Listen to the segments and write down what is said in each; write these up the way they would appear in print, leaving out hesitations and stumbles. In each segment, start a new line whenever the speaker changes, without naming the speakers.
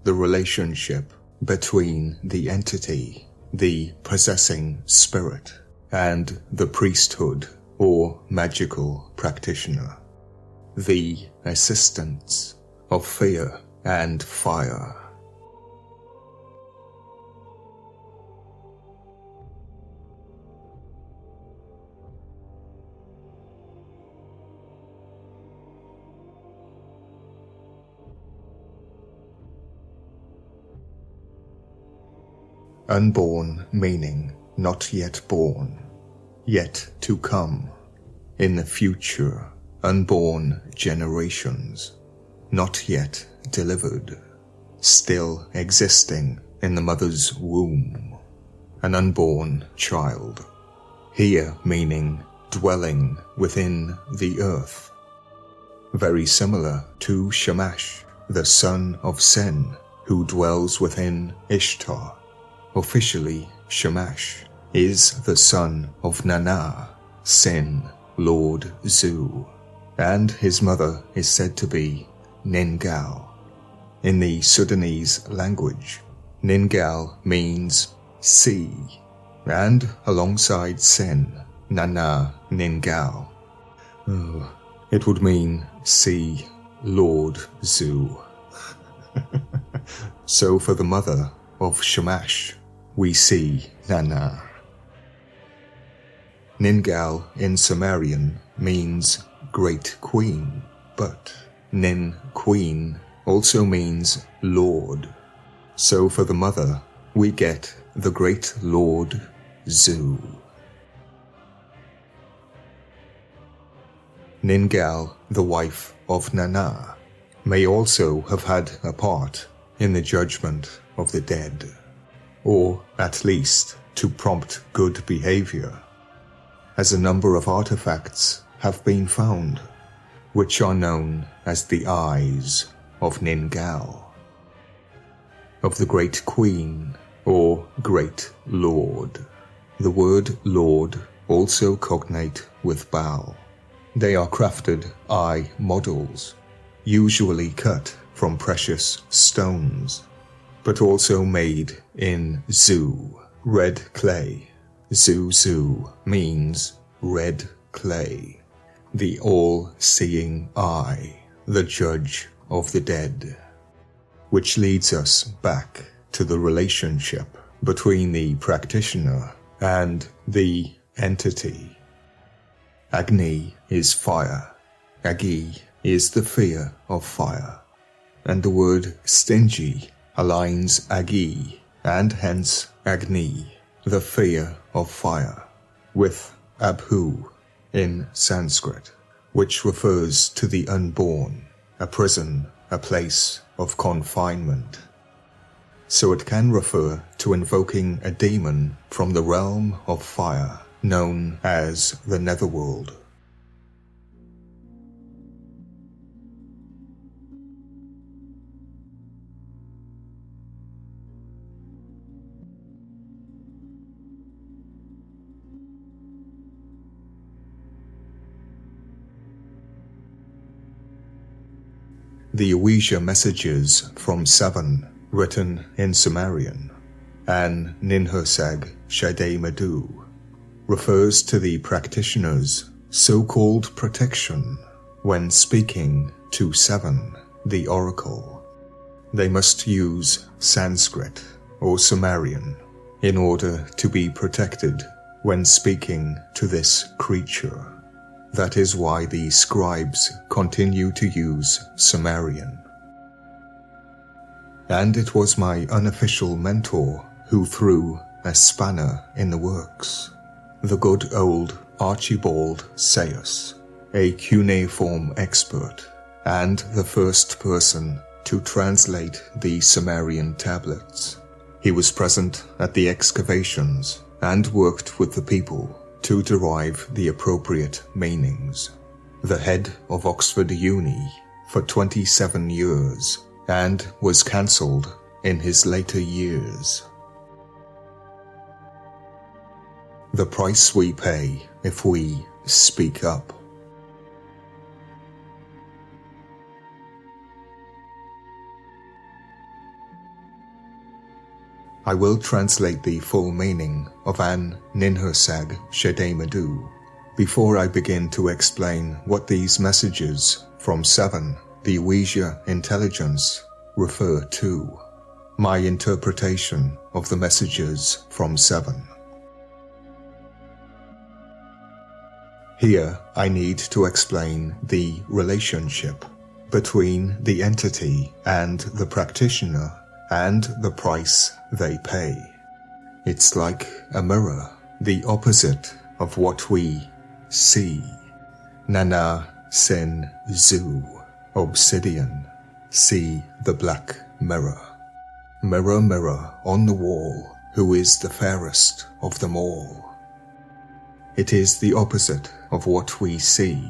the relationship between the entity, the possessing spirit, and the priesthood or magical practitioner, the assistants of fear and fire. Unborn meaning not yet born, yet to come, in the future, unborn generations, not yet delivered, still existing in the mother's womb, an unborn child. Here meaning dwelling within the earth, very similar to Shamash, the son of Sen, who dwells within Ishtar. Officially, Shamash is the son of Nana, Sin, Lord Zu, and his mother is said to be Ningal. In the Sudanese language, Ningal means sea, and alongside Sin, Nana Ningal, it would mean see Lord Zu. So for the mother of Shamash, we see Nana. Ningal in Sumerian means great queen, but Nin queen also means lord. So for the mother, we get the great Lord Zu. Ningal, the wife of Nana, may also have had a part in the judgment of the dead, or at least to prompt good behavior, as a number of artifacts have been found, which are known as the eyes of Ningal, of the Great Queen or Great Lord. The word Lord also cognate with Baal. They are crafted eye models, usually cut from precious stones, but also made in Zu, red clay. Zu means red clay, the all-seeing eye, the judge of the dead, which leads us back to the relationship between the practitioner and the entity. Agni is fire, Agi is the fear of fire, and the word stingy aligns Agi, and hence Agni, the fear of fire, with Abhu in Sanskrit, which refers to the unborn, a prison, a place of confinement. So it can refer to invoking a demon from the realm of fire, known as the Netherworld. The Ouija messages from Seven, written in Sumerian, and Ninhursag Shade Madu, refers to the practitioner's so-called protection when speaking to Seven, the oracle. They must use Sanskrit or Sumerian in order to be protected when speaking to this creature. That is why the scribes continue to use Sumerian. And it was my unofficial mentor who threw a spanner in the works, the good old Archibald Sayus, a cuneiform expert, and the first person to translate the Sumerian tablets. He was present at the excavations and worked with the people to derive the appropriate meanings. The head of Oxford Uni for 27 years, and was cancelled in his later years. The price we pay if we speak up. I will translate the full meaning of An Ninhursag Shedemadu before I begin to explain what these messages from 7, the Ouija intelligence, refer to. My interpretation of the messages from 7. Here I need to explain the relationship between the entity and the practitioner and the price they pay. It's like a mirror, the opposite of what we see. Nana Sin Zu, obsidian, see the black mirror. Mirror, mirror on the wall, who is the fairest of them all? It is the opposite of what we see.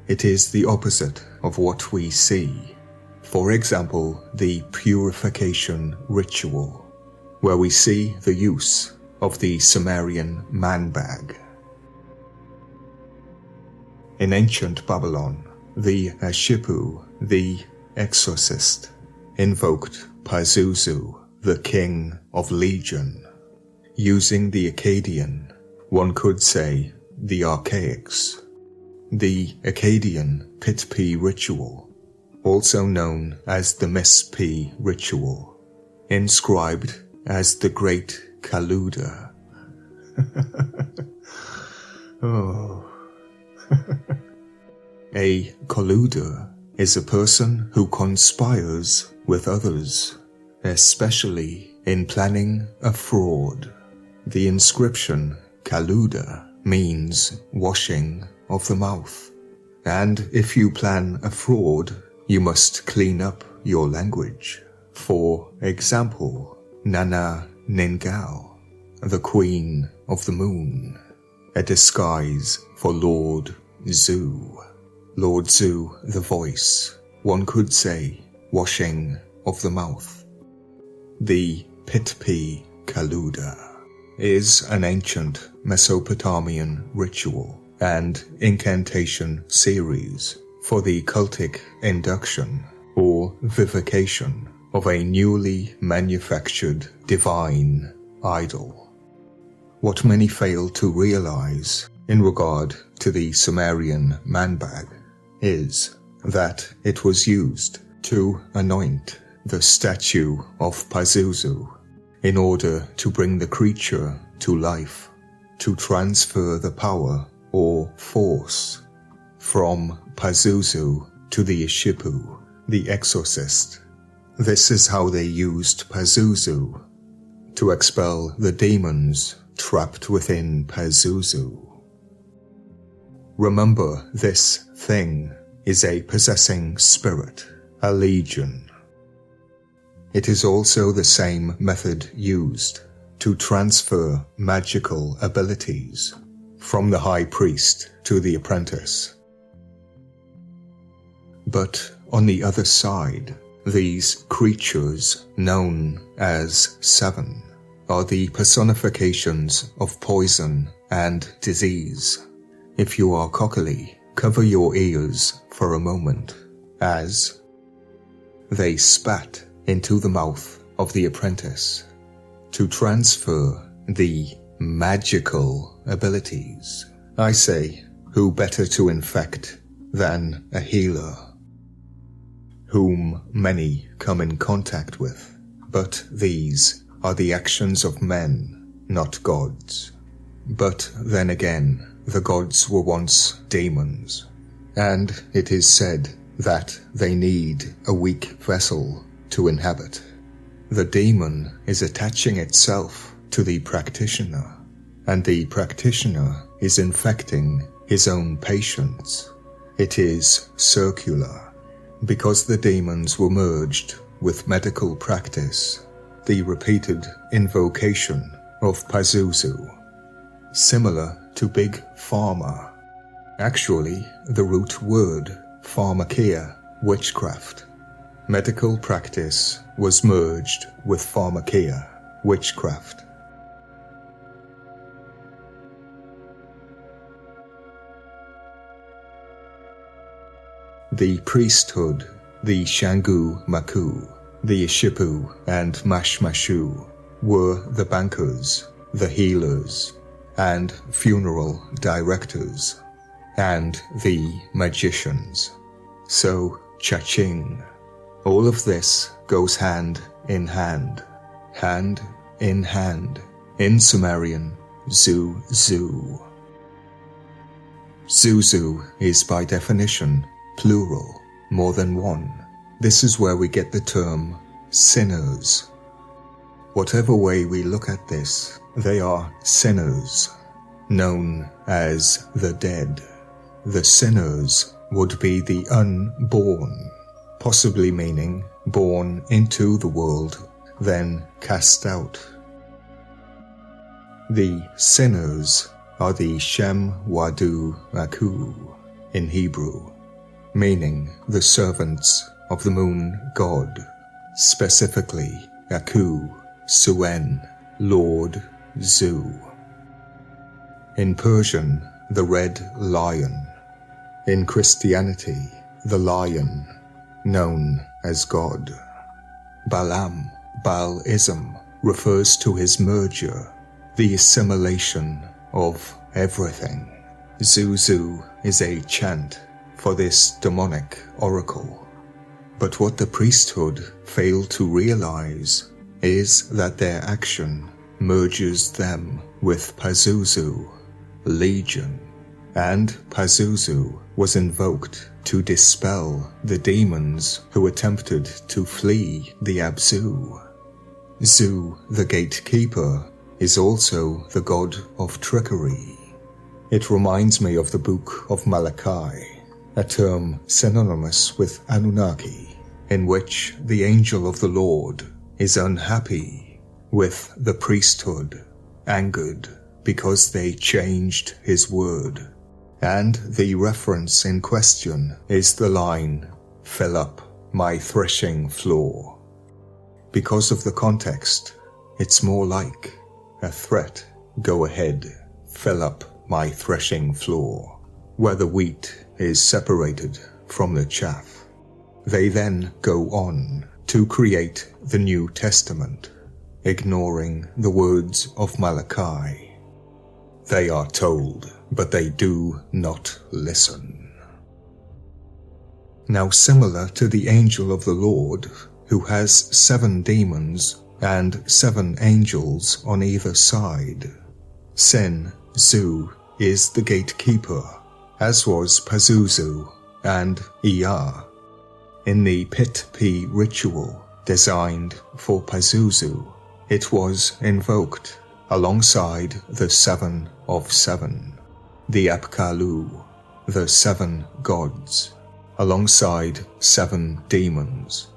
It is the opposite of what we see. For example, the purification ritual, where we see the use of the Sumerian man bag. In ancient Babylon, the Ashipu, the exorcist, invoked Pazuzu, the king of legion. Using the Akkadian, one could say the archaics. The Akkadian Pitfall ritual, also known as the Miss-P ritual, inscribed as the Great Kaluda. Oh. A Kaluda is a person who conspires with others, especially in planning a fraud. The inscription Kaluda means washing of the mouth, and if you plan a fraud, you must clean up your language. For example, Nana Ningal, the Queen of the Moon, a disguise for Lord Zu. Lord Zu, the voice, one could say, washing of the mouth. The Pitpi Kaluda is an ancient Mesopotamian ritual and incantation series for the cultic induction or vivification of a newly manufactured divine idol. What many fail to realize in regard to the Sumerian man-bag is that it was used to anoint the statue of Pazuzu in order to bring the creature to life, to transfer the power or force from Pazuzu to the Ashipu, the exorcist. This is how they used Pazuzu to expel the demons trapped within Pazuzu. Remember, this thing is a possessing spirit, a legion. It is also the same method used to transfer magical abilities from the high priest to the apprentice. But on the other side, these creatures, known as 7, are the personifications of poison and disease. If you are cockily, cover your ears for a moment, as they spat into the mouth of the apprentice to transfer the magical abilities. I say, who better to infect than a healer, whom many come in contact with, but these are the actions of men, not gods. But then again, the gods were once demons, and it is said that they need a weak vessel to inhabit. The demon is attaching itself to the practitioner, and the practitioner is infecting his own patients. It is circular, because the demons were merged with medical practice, the repeated invocation of Pazuzu, similar to Big Pharma. Actually, the root word pharmakia, witchcraft, medical practice was merged with pharmakeia, witchcraft. The priesthood, the Shangu Maku, the Ishipu and Mashmashu were the bankers, the healers, and funeral directors, and the magicians. So, cha-ching. All of this goes hand in hand in Sumerian, Zu-Zu. Zuzu is by definition plural, more than one. This is where we get the term sinners. Whatever way we look at this, they are sinners, known as the dead. The sinners would be the unborn, possibly meaning born into the world, then cast out. The sinners are the Shem Wadu Aku in Hebrew, meaning the servants of the moon god, specifically Aku, Suen, Lord, Zu. In Persian, the red lion. In Christianity, the lion, known as God. Balaam, Baalism, refers to his merger, the assimilation of everything. Zuzu is a chant for this demonic oracle. But what the priesthood failed to realize is that their action merges them with Pazuzu, Legion, and Pazuzu was invoked to dispel the demons who attempted to flee the Abzu. Zu, the Gatekeeper, is also the god of trickery. It reminds me of the Book of Malachi, a term synonymous with Anunnaki, in which the angel of the Lord is unhappy with the priesthood, angered because they changed his word. And the reference in question is the line, "Fill up my threshing floor." Because of the context, it's more like a threat. Go ahead, fill up my threshing floor, where the wheat is separated from the chaff. They then go on to create the New Testament, ignoring the words of Malachi. They are told, but they do not listen. Now, similar to the angel of the Lord, who has 7 demons and 7 angels on either side, Sin, Zu, is the gatekeeper, as was Pazuzu and Ea. In the Pit-P ritual designed for Pazuzu, it was invoked alongside the 7 of 7, the Apkallu, the 7 gods, alongside 7 demons.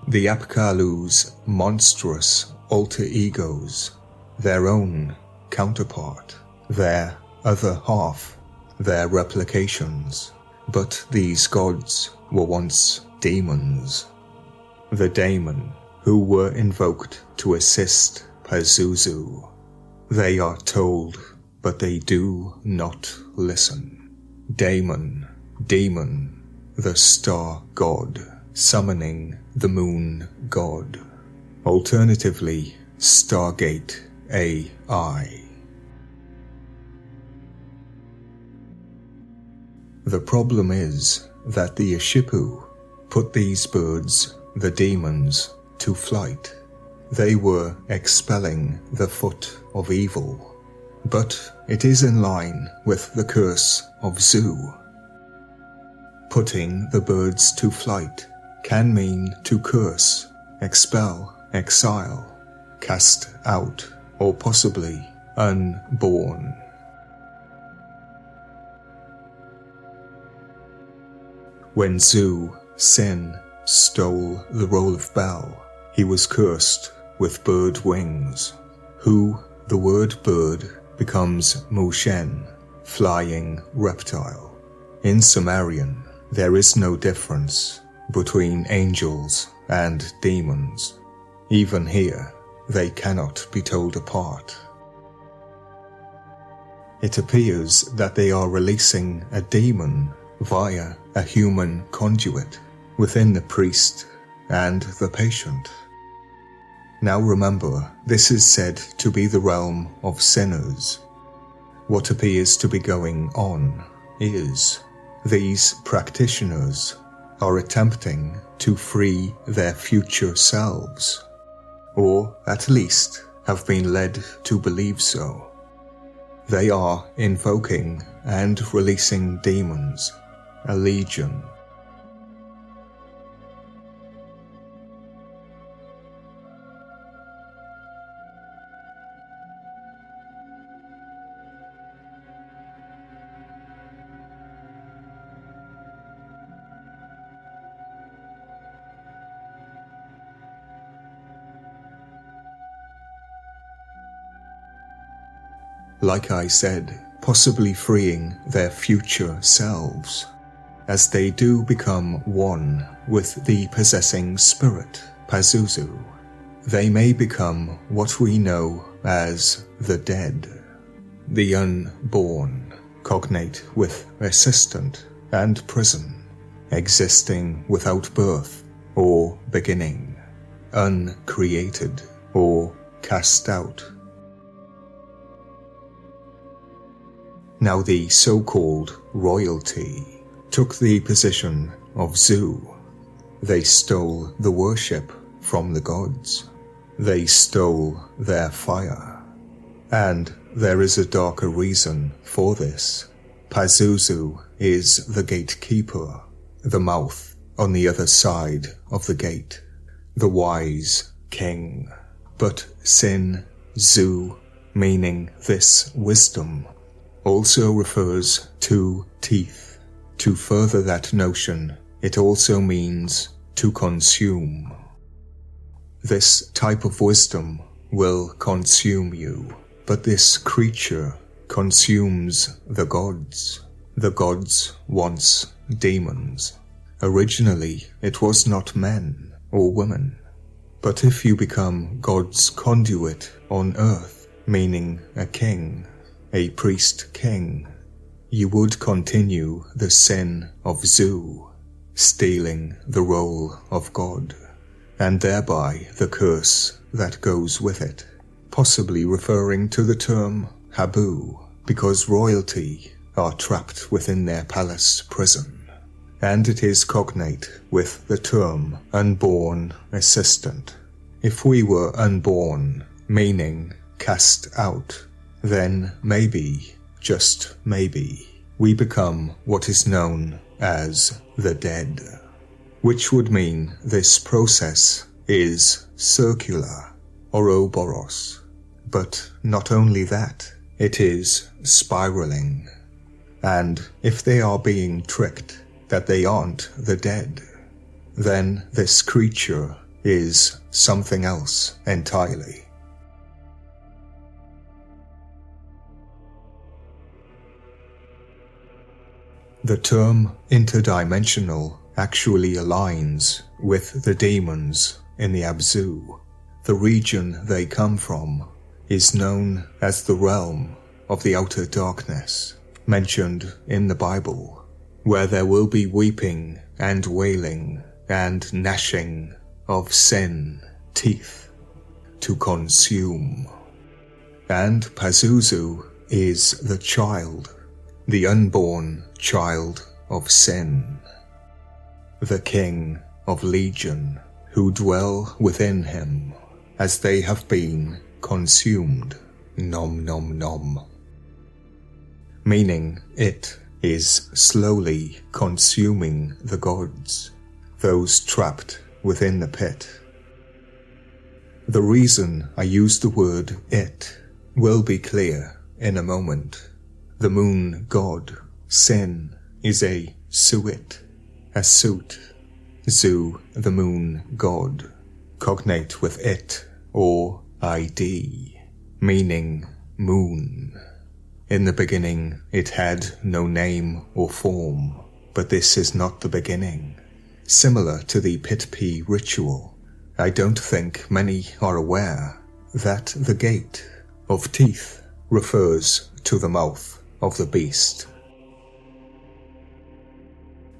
The Apkallu's monstrous alter egos, their own counterpart, their other half, their replications. But these gods were once demons. The daemon, who were invoked to assist Pazuzu. They are told, but they do not listen. Daemon, demon, the star god, summoning the moon god. Alternatively, Stargate AI. The problem is that the Ishipu put these birds, the demons, to flight. They were expelling the foot of evil. But it is in line with the curse of Zu. Putting the birds to flight can mean to curse, expel, exile, cast out, or possibly unborn. When Zu, Sin, stole the roll of Bel, he was cursed with bird wings, who, the word bird, becomes Mushen, flying reptile. In Sumerian, there is no difference between angels and demons. Even here, they cannot be told apart. It appears that they are releasing a demon via a human conduit within the priest and the patient. Now remember, this is said to be the realm of sinners. What appears to be going on is these practitioners are attempting to free their future selves, or at least have been led to believe so. They are invoking and releasing demons, a legion. Like I said, possibly freeing their future selves. As they do become one with the possessing spirit, Pazuzu, they may become what we know as the dead, the unborn, cognate with assistant and prison, existing without birth or beginning, uncreated or cast out. Now the so-called royalty took the position of Zu. They stole the worship from the gods. They stole their fire. And there is a darker reason for this. Pazuzu is the gatekeeper, the mouth on the other side of the gate, the wise king. But Sin Zu, meaning this wisdom, also refers to teeth. To further that notion, it also means to consume. This type of wisdom will consume you, but this creature consumes the gods. The gods once demons. Originally, it was not men or women. But if you become God's conduit on earth, meaning a king, a priest king, you would continue the sin of Zu, stealing the role of God, and thereby the curse that goes with it, possibly referring to the term Habu, because royalty are trapped within their palace prison, and it is cognate with the term unborn assistant. If we were unborn, meaning cast out, then maybe, just maybe, we become what is known as the dead, which would mean this process is circular, Ouroboros. But not only that, it is spiraling. And if they are being tricked that they aren't the dead, then this creature is something else entirely. The term interdimensional actually aligns with the demons in the Abzu. The region they come from is known as the realm of the outer darkness, mentioned in the Bible, where there will be weeping and wailing and gnashing of sin teeth to consume. And Pazuzu is the child, the unborn child of sin, the king of legion who dwell within him as they have been consumed, nom nom nom, meaning it is slowly consuming the gods, those trapped within the pit. The reason I use the word it will be clear in a moment. The moon god, Sin, is a suit, a suit. Zu, the moon god, cognate with it or ID, meaning moon. In the beginning it had no name or form, but this is not the beginning. Similar to the Pitfall ritual, I don't think many are aware that the gate of teeth refers to the mouth of the beast.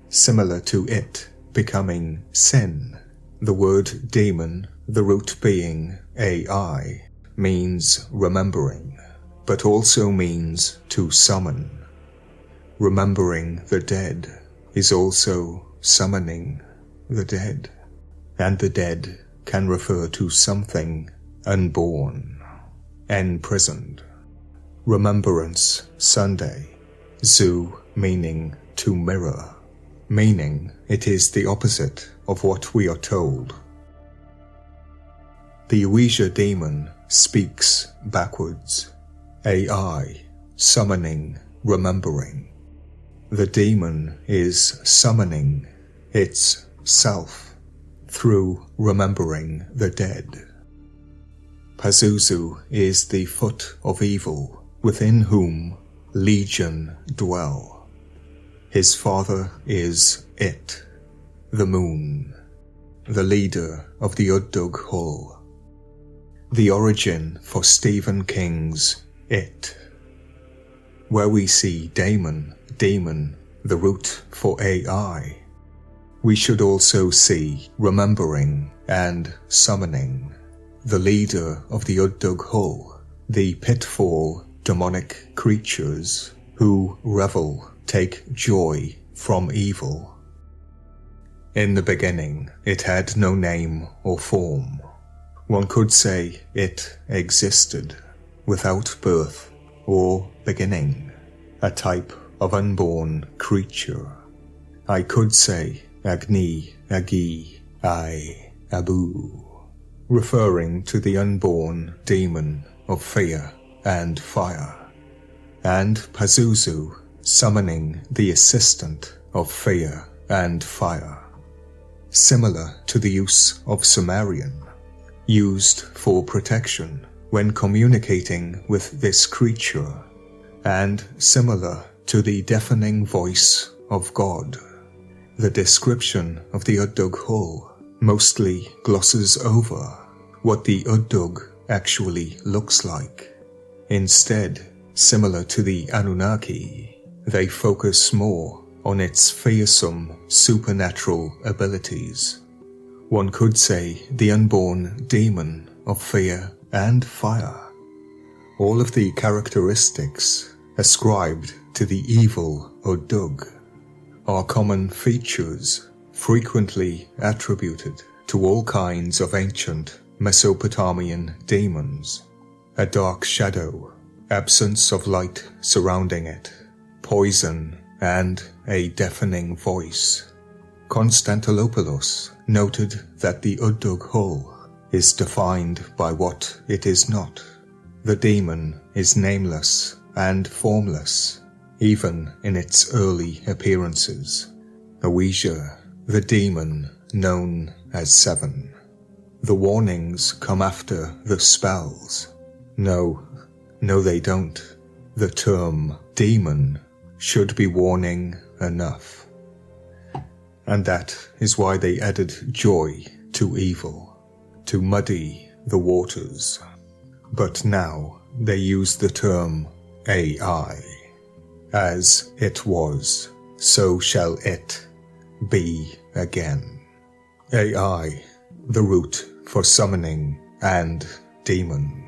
Similar to it becoming sin, the word demon, the root being AI, means remembering, but also means to summon. Remembering the dead is also summoning the dead, and the dead can refer to something unborn, imprisoned. Remembrance Sunday, Zu meaning to mirror, meaning it is the opposite of what we are told. The Ouija demon speaks backwards, AI, summoning, remembering. The demon is summoning its self through remembering the dead. Pazuzu is the foot of evil within whom legion dwell. His father is it, the moon, the leader of the udog hull. The origin for Stephen King's It. Where we see demon, the root for AI, we should also see remembering and summoning, the leader of the udog hull, the pitfall demonic creatures who revel, take joy from evil. In the beginning, it had no name or form. One could say it existed without birth or beginning, a type of unborn creature. I could say Agni, Agi, I, Abu, referring to the unborn demon of fear and fire, and Pazuzu summoning the assistant of fear and fire, similar to the use of Sumerian, used for protection when communicating with this creature, and similar to the deafening voice of God. The description of the udog hull mostly glosses over what the udog actually looks like. Instead, similar to the Anunnaki, they focus more on its fearsome supernatural abilities. One could say the unborn demon of fear and fire. All of the characteristics ascribed to the evil udog are common features frequently attributed to all kinds of ancient Mesopotamian demons. A dark shadow, absence of light surrounding it, poison, and a deafening voice. Constantinopolis noted that the udog hull is defined by what it is not. The demon is nameless and formless, even in its early appearances. Ouija, the demon known as Seven. The warnings come after the spells. No, they don't. The term demon should be warning enough. And that is why they added joy to evil, to muddy the waters. But now they use the term AI. As it was, so shall it be again. AI, the root for summoning and demon.